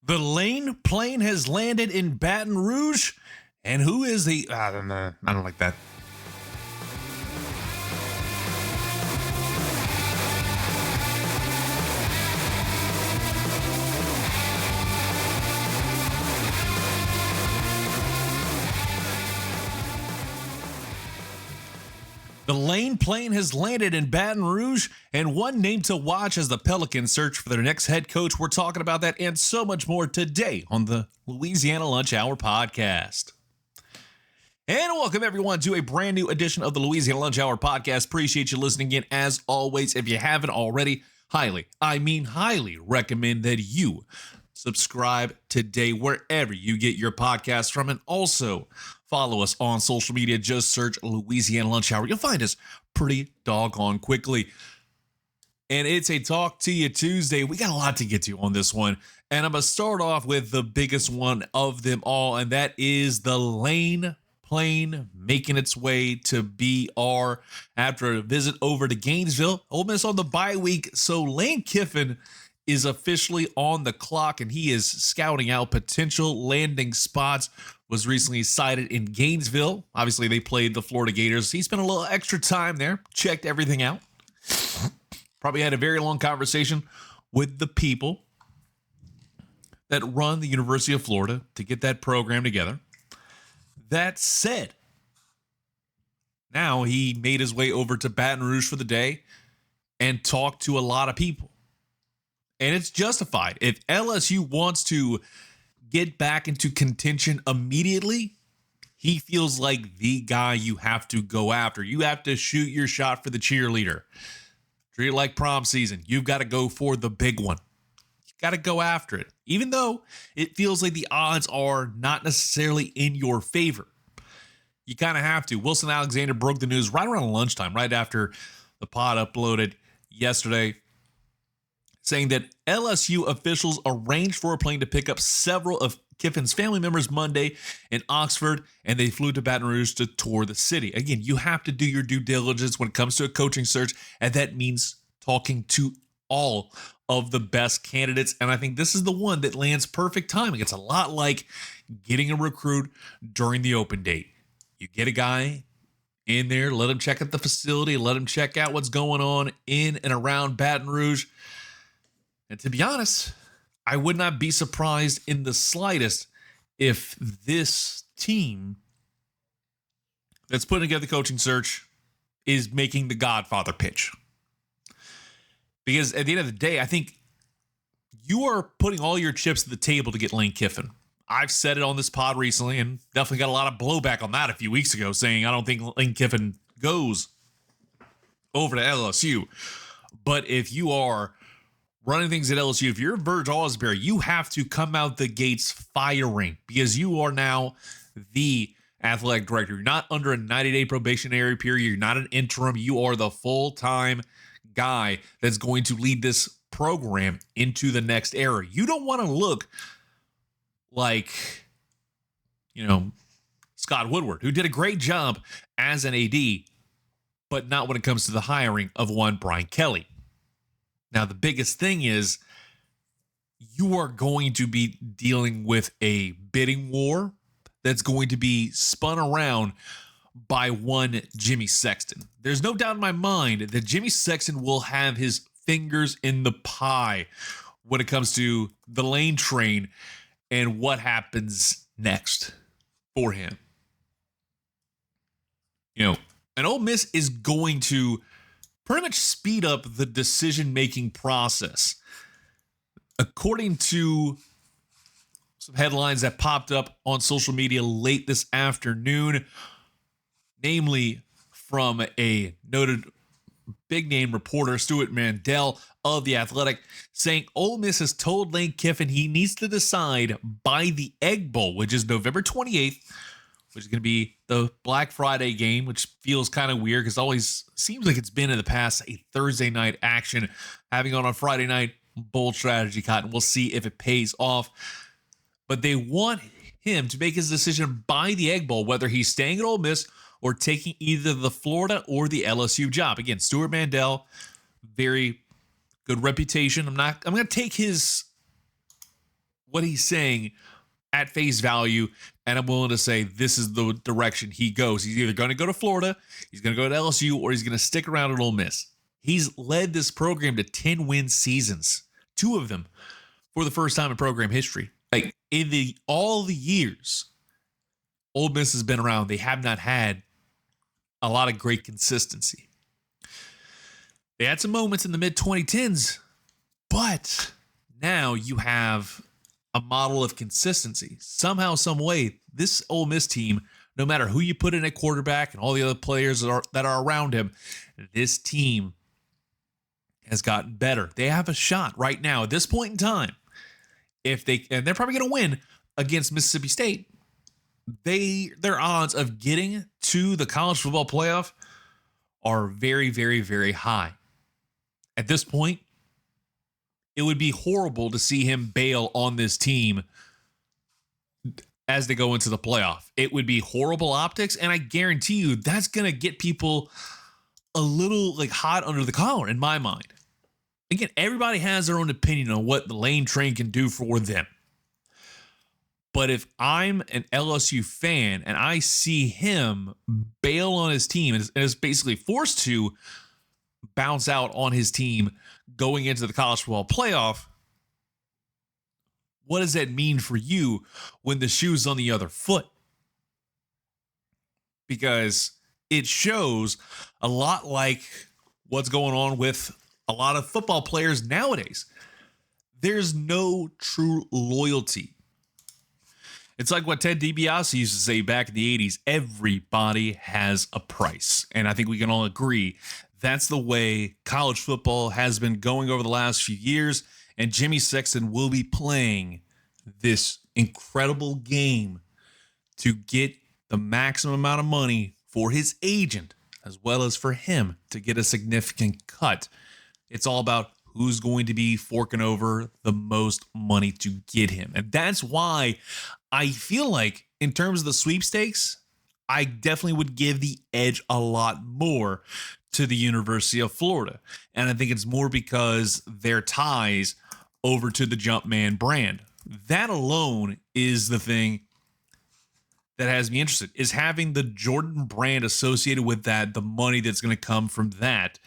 The Lane plane has landed in Baton Rouge. And who is the... I don't know. I don't like that. The Lane plane has landed in Baton Rouge, and one name to watch as the Pelicans search for their next head coach. We're talking about that and so much more today on the Louisiana Lunch Hour podcast. And welcome everyone to a brand new edition of the Louisiana Lunch Hour podcast. Appreciate you listening in as always. If you haven't already, highly recommend that you subscribe today wherever you get your podcasts from, and also follow us on social media. Just search Louisiana Lunch Hour. You'll find us pretty doggone quickly. And it's a Talk to You Tuesday. We got a lot to get to on this one. And I'm going to start off with the biggest one of them all, and that is the Lane plane making its way to BR after a visit over to Gainesville. Ole Miss on the bye week, so Lane Kiffin is officially on the clock, and he is scouting out potential landing spots. Was recently sighted in Gainesville. Obviously, they played the Florida Gators. He spent a little extra time there, checked everything out. Probably had a very long conversation with the people that run the University of Florida to get that program together. That said, now he made his way over to Baton Rouge for the day and talked to a lot of people. And it's justified. If LSU wants to get back into contention immediately, he feels like the guy you have to go after. You have to shoot your shot for the cheerleader. Treat it like prom season. You've got to go for the big one. You got to go after it. Even though it feels like the odds are not necessarily in your favor, you kind of have to. Wilson Alexander broke the news right around lunchtime, right after the pod uploaded yesterday, saying that LSU officials arranged for a plane to pick up several of Kiffin's family members Monday in Oxford, and they flew to Baton Rouge to tour the city. Again, you have to do your due diligence when it comes to a coaching search, and that means talking to all of the best candidates, and I think this is the one that lands perfect timing. It's a lot like getting a recruit during the open date. You get a guy in there, let him check out the facility, let him check out what's going on in and around Baton Rouge. And to be honest, I would not be surprised in the slightest if this team that's putting together the coaching search is making the Godfather pitch. Because at the end of the day, I think you are putting all your chips at the table to get Lane Kiffin. I've said it on this pod recently and definitely got a lot of blowback on that a few weeks ago, saying I don't think Lane Kiffin goes over to LSU. But if you are running things at LSU, if you're Verge Osbury, you have to come out the gates firing, because you are now the athletic director. You're not under a 90-day probationary period. You're not an interim. You are the full-time guy that's going to lead this program into the next era. You don't want to look like, Scott Woodward, who did a great job as an AD, but not when it comes to the hiring of one Brian Kelly. Now, the biggest thing is you are going to be dealing with a bidding war that's going to be spun around by one Jimmy Sexton. There's no doubt in my mind that Jimmy Sexton will have his fingers in the pie when it comes to the Lane train and what happens next for him. And Ole Miss is going to pretty much speed up the decision-making process. According to some headlines that popped up on social media late this afternoon, namely from a noted big-name reporter, Stuart Mandel of The Athletic, saying Ole Miss has told Lane Kiffin he needs to decide by the Egg Bowl, which is November 28th, which is going to be the Black Friday game, which feels kind of weird because it always seems like it's been in the past a Thursday night action, having on a Friday night. Bold strategy, Cotton. We'll see if it pays off. But they want him to make his decision by the Egg Bowl, whether he's staying at Ole Miss or taking either the Florida or the LSU job. Again, Stuart Mandel, very good reputation. I'm going to take his what he's saying at face value, and I'm willing to say this is the direction he goes. He's either going to go to Florida, he's going to go to LSU, or he's going to stick around at Ole Miss. He's led this program to 10-win seasons, 2 of them for the first time in program history. Like in all the years Ole Miss has been around, they have not had a lot of great consistency. They had some moments in the mid-2010s, but now you have a model of consistency. Somehow, some way, this Ole Miss team, no matter who you put in at quarterback and all the other players that are around him, this team has gotten better. They have a shot right now at this point in time. And they're probably going to win against Mississippi State. Their odds of getting to the college football playoff are very, very, very high. At this point, it would be horrible to see him bail on this team as they go into the playoff. It would be horrible optics, and I guarantee you that's going to get people a little like hot under the collar in my mind. Again, everybody has their own opinion on what the Lane Train can do for them. But if I'm an LSU fan and I see him bail on his team and is basically forced to bounce out on his team going into the college football playoff, what does that mean for you when the shoe's on the other foot? Because it shows a lot like what's going on with a lot of football players nowadays. There's no true loyalty. It's like what Ted DiBiase used to say back in the 80s, everybody has a price. And I think we can all agree that's the way college football has been going over the last few years. And Jimmy Sexton will be playing this incredible game to get the maximum amount of money for his agent, as well as for him to get a significant cut. It's all about who's going to be forking over the most money to get him. And that's why I feel like in terms of the sweepstakes, I definitely would give the edge a lot more to the University of Florida. And I think it's more because their ties over to the Jumpman brand. That alone is the thing that has me interested, is having the Jordan brand associated with that. The money that's going to come from that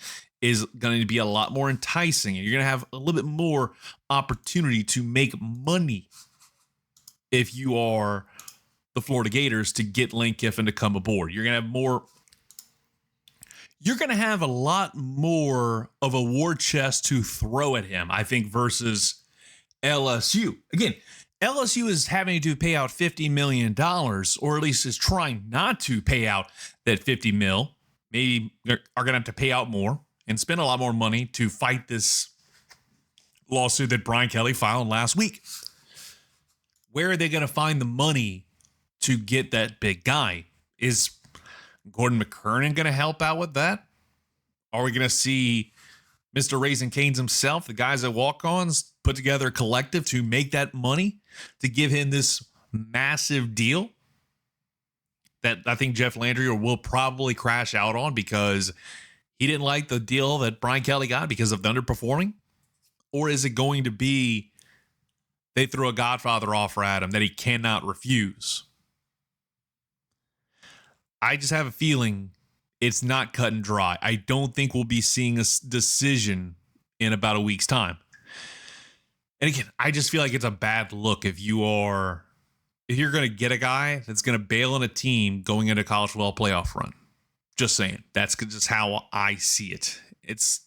is going to be a lot more enticing. And you're going to have a little bit more opportunity to make money if you are the Florida Gators to get Lane Kiffin to come aboard. You're going to have a lot more of a war chest to throw at him, I think, versus LSU. Again, LSU is having to pay out $50 million, or at least is trying not to pay out that $50 million. Maybe are going to have to pay out more and spend a lot more money to fight this lawsuit that Brian Kelly filed last week. Where are they going to find the money to get that big guy? Is Gordon McKernan going to help out with that? Are we going to see Mr. Raising Cane's himself, the guys at Walk-Ons, put together a collective to make that money, to give him this massive deal that I think Jeff Landry will probably crash out on because he didn't like the deal that Brian Kelly got because of the underperforming? Or is it going to be they throw a Godfather offer at him that he cannot refuse? I just have a feeling it's not cut and dry. I don't think we'll be seeing a decision in about a week's time. And again, I just feel like it's a bad look if you're going to get a guy that's going to bail on a team going into college football playoff run. Just saying. That's just how I see it. It's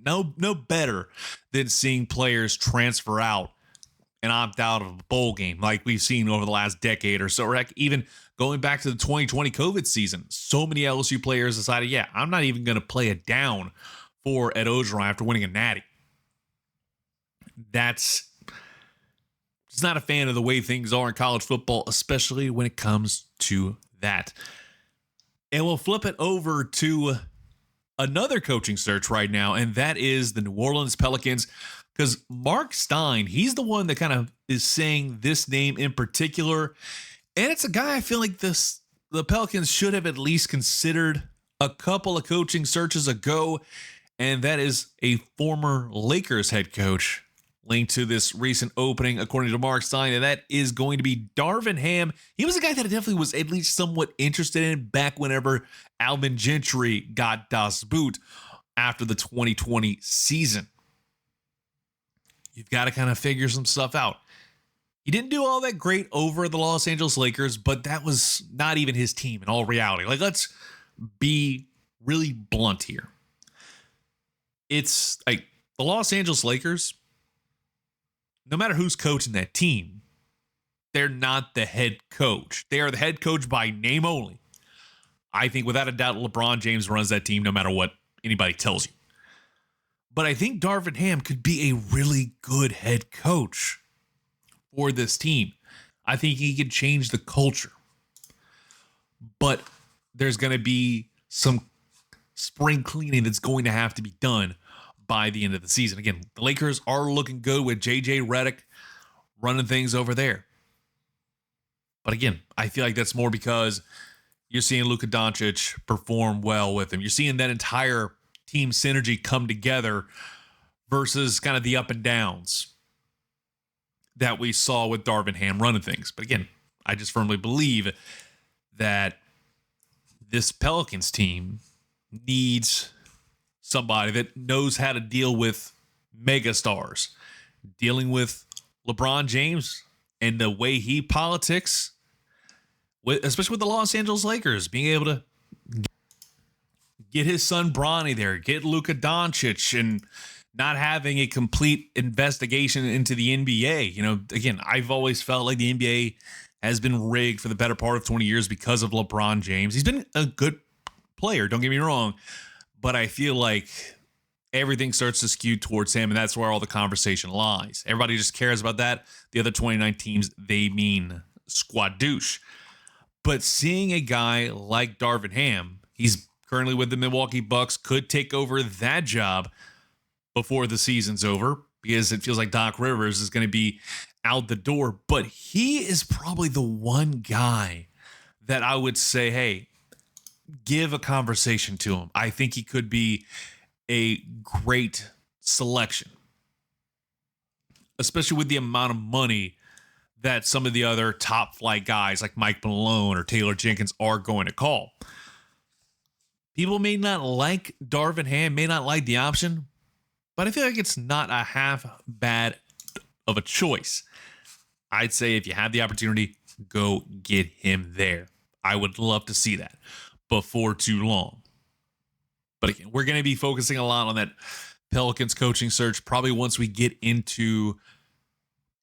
no better than seeing players transfer out and opt out of a bowl game like we've seen over the last decade or so. Or even going back to the 2020 COVID season, so many LSU players decided, I'm not even going to play it down for Ed Ogeron after winning a natty. Just not a fan of the way things are in college football, especially when it comes to that. And we'll flip it over to another coaching search right now, and that is the New Orleans Pelicans. Because Mark Stein, he's the one that kind of is saying this name in particular. And it's a guy I feel like the Pelicans should have at least considered a couple of coaching searches ago. And that is a former Lakers head coach, link to this recent opening, according to Mark Stein, and that is going to be Darvin Ham. He was a guy that I definitely was at least somewhat interested in back whenever Alvin Gentry got Das Boot after the 2020 season. You've got to kind of figure some stuff out. He didn't do all that great over the Los Angeles Lakers, but that was not even his team in all reality. Like, let's be really blunt here. It's like the Los Angeles Lakers, no matter who's coaching that team, they're not the head coach. They are the head coach by name only. I think without a doubt, LeBron James runs that team no matter what anybody tells you. But I think Darvin Ham could be a really good head coach for this team. I think he could change the culture. But there's going to be some spring cleaning that's going to have to be done by the end of the season. Again, the Lakers are looking good with JJ Redick running things over there. But again, I feel like that's more because you're seeing Luka Doncic perform well with him. You're seeing that entire team synergy come together versus kind of the up and downs that we saw with Darvin Ham running things. But again, I just firmly believe that this Pelicans team needs somebody that knows how to deal with megastars, dealing with LeBron James and the way he politics, especially with the Los Angeles Lakers, being able to get his son Bronny there, get Luka Doncic, and not having a complete investigation into the NBA. You know, again, I've always felt like the NBA has been rigged for the better part of 20 years because of LeBron James. He's been a good player, don't get me wrong, but I feel like everything starts to skew towards him, and that's where all the conversation lies. Everybody just cares about that. The other 29 teams, they mean squadouche. But seeing a guy like Darvin Ham, he's currently with the Milwaukee Bucks, could take over that job before the season's over because it feels like Doc Rivers is going to be out the door. But he is probably the one guy that I would say, hey, give a conversation to him. I think he could be a great selection, especially with the amount of money that some of the other top flight guys like Mike Malone or Taylor Jenkins are going to call. People may not like Darvin Ham, may not like the option, but I feel like it's not a half bad of a choice. I'd say if you have the opportunity, go get him there. I would love to see that before too long. But again, we're going to be focusing a lot on that Pelicans coaching search probably once we get into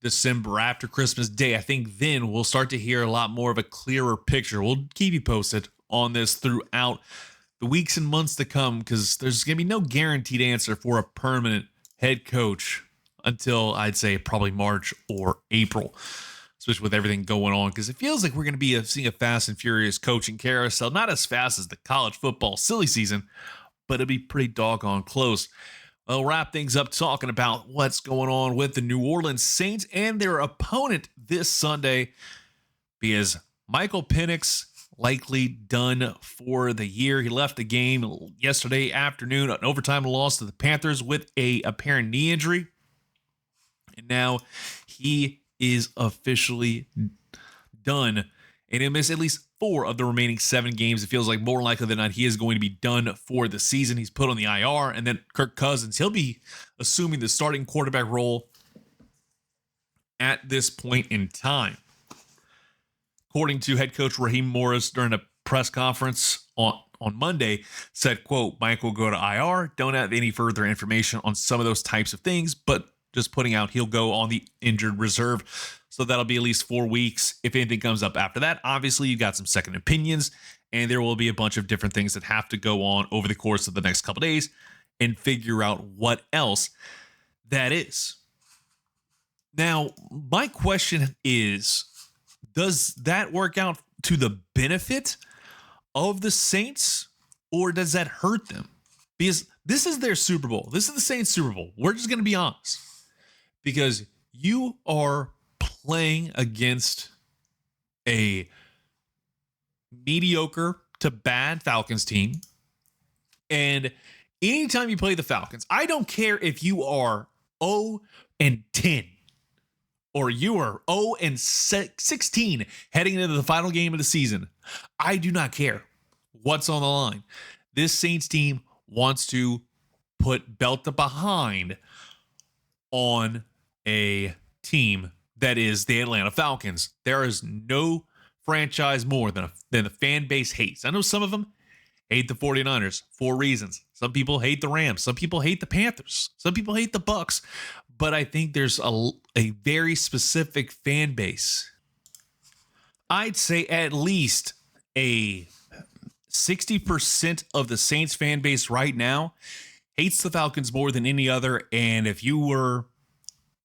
December after Christmas Day. I think then we'll start to hear a lot more of a clearer picture. We'll keep you posted on this throughout the weeks and months to come because there's going to be no guaranteed answer for a permanent head coach until I'd say probably March or April, especially with everything going on, because it feels like we're going to be seeing a fast and furious coaching carousel, not as fast as the college football silly season, but it'll be pretty doggone close. We'll wrap things up talking about what's going on with the New Orleans Saints and their opponent this Sunday, because Michael Penix likely done for the year. He left the game yesterday afternoon, an overtime loss to the Panthers with a apparent knee injury. And now he is officially done. And he'll miss at least 4 of the remaining 7 games. It feels like more likely than not he is going to be done for the season. He's put on the IR. And then Kirk Cousins, he'll be assuming the starting quarterback role at this point in time. According to head coach Raheem Morris during a press conference on Monday, said, quote, Mike will go to IR. Don't have any further information on some of those types of things, but just putting out he'll go on the injured reserve. So that'll be at least 4 weeks. If anything comes up after that, obviously you got some second opinions, and there will be a bunch of different things that have to go on over the course of the next couple days and figure out what else that is. Now, my question is, does that work out to the benefit of the Saints, or does that hurt them? Because this is their Super Bowl. This is the Saints Super Bowl. We're just going to be honest. Because you are playing against a mediocre to bad Falcons team. And anytime you play the Falcons, I don't care if you are 0 and 10, or you are 0 and 16 heading into the final game of the season, I do not care what's on the line. This Saints team wants to put belt to behind on a team that is the Atlanta Falcons. There is no franchise more than the fan base hates. I know some of them hate the 49ers for reasons. Some people hate the Rams. Some people hate the Panthers. Some people hate the Bucks. But I think there's a very specific fan base. I'd say at least a 60% of the Saints fan base right now hates the Falcons more than any other. And if you were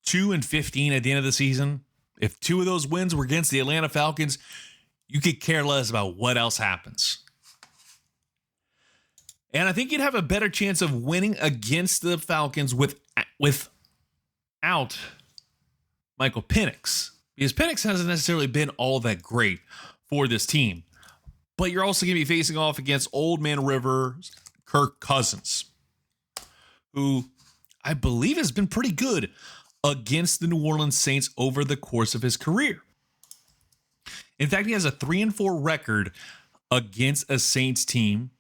2 and 15 at the end of the season, if 2 of those wins were against the Atlanta Falcons, you could care less about what else happens. And I think you'd have a better chance of winning against the Falcons without Michael Penix, because Penix hasn't necessarily been all that great for this team. But you're also going to be facing off against Old Man River's Kirk Cousins, who I believe has been pretty good against the New Orleans Saints over the course of his career. In fact, he has a 3-4 record against a Saints team,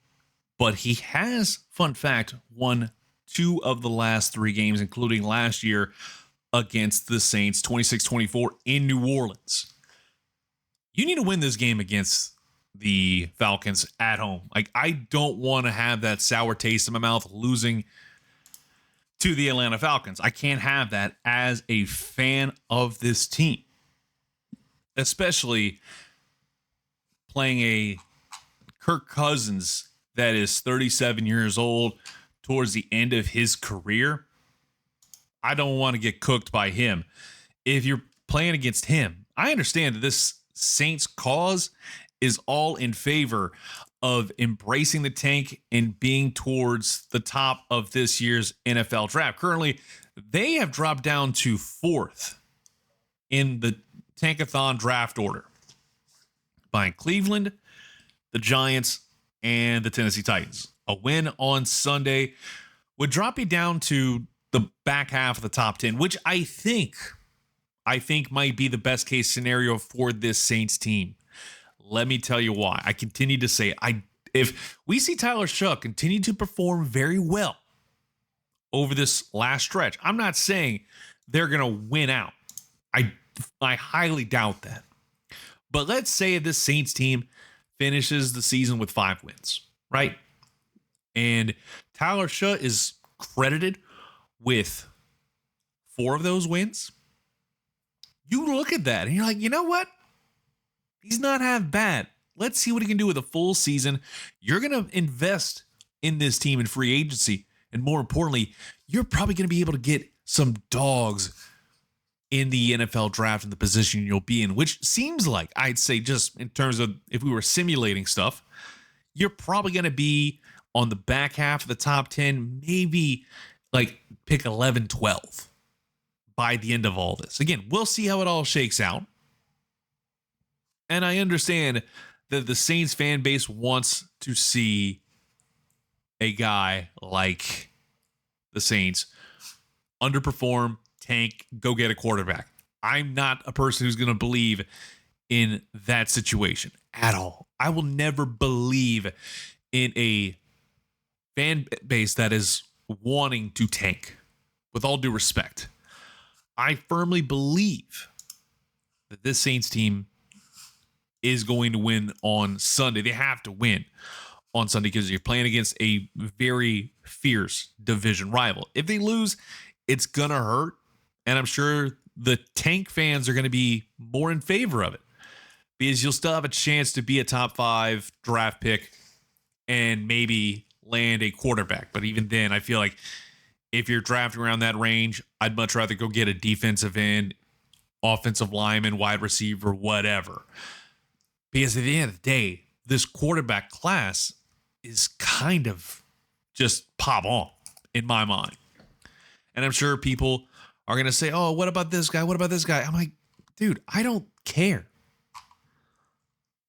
but he has, fun fact, won 2 of the last 3 games, including last year against the Saints, 26-24 in New Orleans. You need to win this game against the Falcons at home. Like, I don't want to have that sour taste in my mouth losing to the Atlanta Falcons. I can't have that as a fan of this team, especially playing a Kirk Cousins that is 37 years old towards the end of his career. I don't want to get cooked by him. If you're playing against him, I understand that this Saints cause is all in favor of embracing the tank and being towards the top of this year's NFL draft. Currently, they have dropped down to 4th in the Tankathon draft order, behind Cleveland, the Giants, and the Tennessee Titans. A win on Sunday would drop you down to the back half of the top 10, which I think might be the best case scenario for this Saints team. Let me tell you why. I continue to say, if we see Tyler Shough continue to perform very well over this last stretch, I'm not saying they're going to win out. I highly doubt that. But let's say this Saints team finishes the season with 5 wins, right? And Tyler Shough is credited with 4 of those wins. You look at that and you're like, you know what? He's not half bad. Let's see what he can do with a full season. You're going to invest in this team in free agency. And more importantly, you're probably going to be able to get some dogs in the NFL draft in the position you'll be in, which seems like, I'd say, just in terms of if we were simulating stuff, you're probably going to be on the back half of the top 10, maybe like pick 11, 12 by the end of all this. Again, we'll see how it all shakes out. And I understand that the Saints fan base wants to see a guy like the Saints underperform, tank, go get a quarterback. I'm not a person who's going to believe in that situation at all. I will never believe in a fan base that is wanting to tank, with all due respect. I firmly believe that this Saints team is going to win on Sunday. They have to win on Sunday because you're playing against a very fierce division rival. If they lose, it's going to hurt. And I'm sure the tank fans are going to be more in favor of it because you'll still have a chance to be a top 5 draft pick and maybe land a quarterback. But even then, I feel like if you're drafting around that range, I'd much rather go get a defensive end, offensive lineman, wide receiver, whatever. Because at the end of the day, this quarterback class is kind of just pop on in my mind. And I'm sure people are going to say, oh, what about this guy? What about this guy? I'm like, dude, I don't care.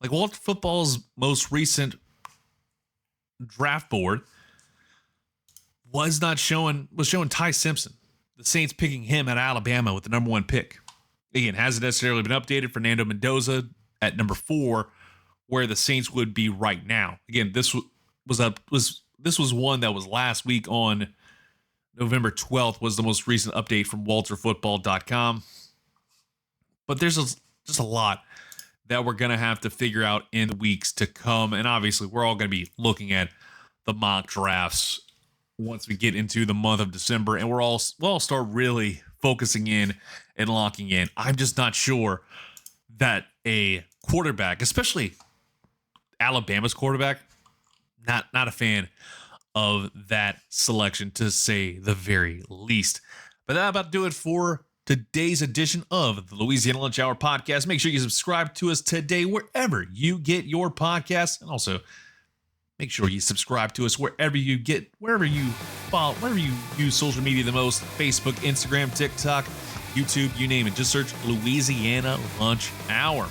Like Walter Football's most recent draft board was showing Ty Simpson, the Saints picking him at Alabama with the number 1 pick. Again, hasn't necessarily been updated. Fernando Mendoza at number 4, where the Saints would be right now. Again, this was one that was last week on November 12th was the most recent update from WalterFootball.com. But there's just a lot that we're going to have to figure out in the weeks to come. And obviously, we're all going to be looking at the mock drafts once we get into the month of December. And we'll all start really focusing in and locking in. I'm just not sure that a quarterback, especially Alabama's quarterback, not a fan of that selection, to say the very least. But that about do it for today's edition of the Louisiana Lunch Hour podcast. Make sure you subscribe to us today wherever you get your podcasts, and also make sure you subscribe to us wherever you follow, wherever you use social media the most: Facebook, Instagram, TikTok, YouTube, you name it. Just search Louisiana Lunch Hour.